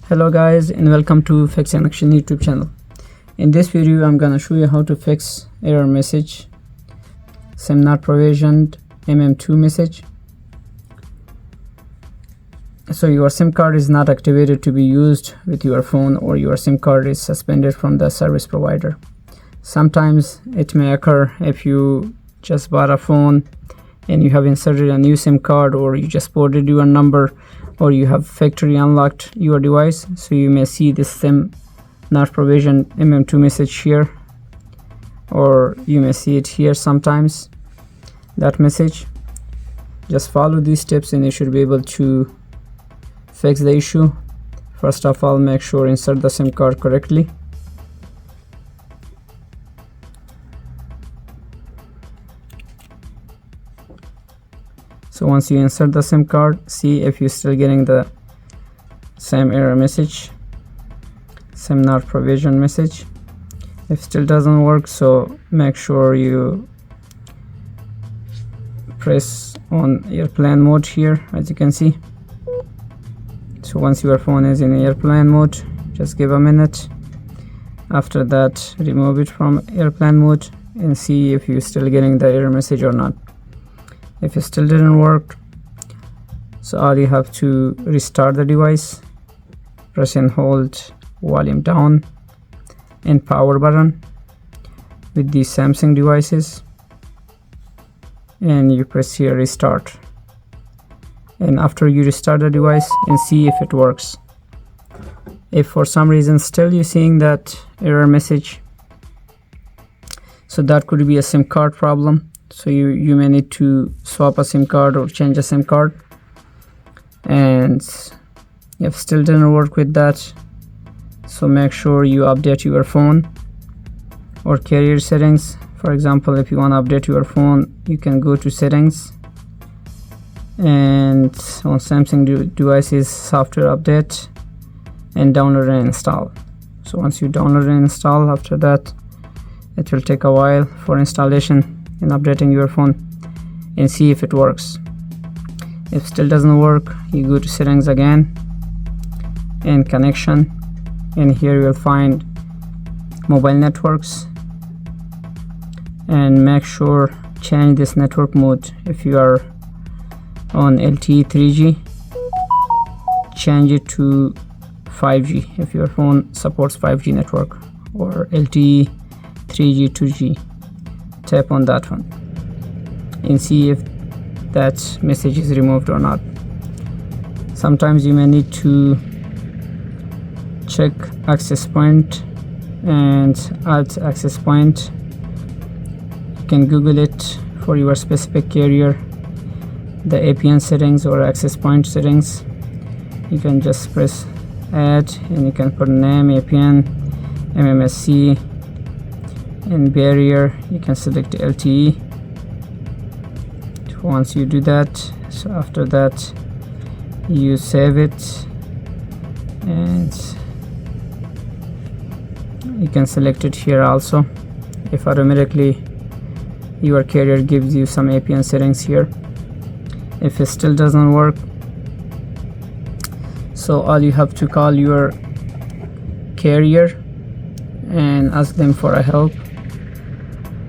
Hello guys, and welcome to fixinaction YouTube channel. In this video I'm gonna show you how to fix error message, SIM not provisioned, MM2 message. So your SIM card is not activated to be used with your phone, or your SIM card is suspended from the service provider. Sometimes it may occur if you just bought a phone and you have inserted a new SIM card, or you just ported your number, or you have factory unlocked your device. So you may see this SIM not provisioned MM2 message here, or you may see it here sometimes, that message. Just follow these steps and you should be able to fix the issue. First of all, make sure insert the SIM card correctly. So once you insert the SIM card, see if you're still getting the same error message, SIM not provisioned message. If still doesn't work, so make sure you press on airplane mode here, as you can see. So once your phone is in airplane mode, just give a minute. After that, remove it from airplane mode and see if you're still getting the error message or not. If it still didn't work, so all you have to restart the device, press and hold volume down and power button with these Samsung devices, and you press here restart. And after you restart the device and see if it works. If for some reason still you're seeing that error message, so that could be a SIM card problem. So you may need to swap a SIM card or change a SIM card. And if still didn't work with that, so make sure you update your phone or carrier settings. For example, if you want to update your phone, you can go to settings, and on Samsung devices, software update, and download and install. So once you download and install, after that it will take a while for installation and updating your phone, and see if it works. If still doesn't work, you go to settings again and connection, and here you'll find mobile networks, and make sure change this network mode. If you are on LTE 3G, change it to 5G if your phone supports 5G network, or LTE 3G 2G. Tap on that one and see if that message is removed or not. Sometimes you may need to check access point and add access point. You can Google it for your specific carrier, the APN settings or access point settings. You can just press add, and you can put name, APN, MMSC, and barrier. You can select LTE. Once you do that, so after that you save it, and you can select it here also. If automatically your carrier gives you some APN settings here. If it still doesn't work, so all you have to call your carrier and ask them for a help.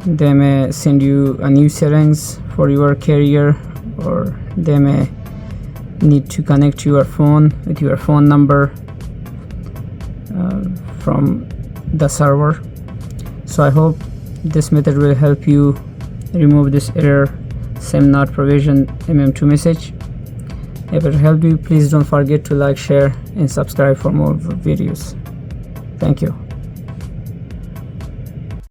They may send you a new settings for your carrier, or they may need to connect your phone with your phone number from the server. So I hope this method will help you remove this error, SIM not provisioned MM2 message. If it helped you, please don't forget to like, share, and subscribe for more videos. Thank you.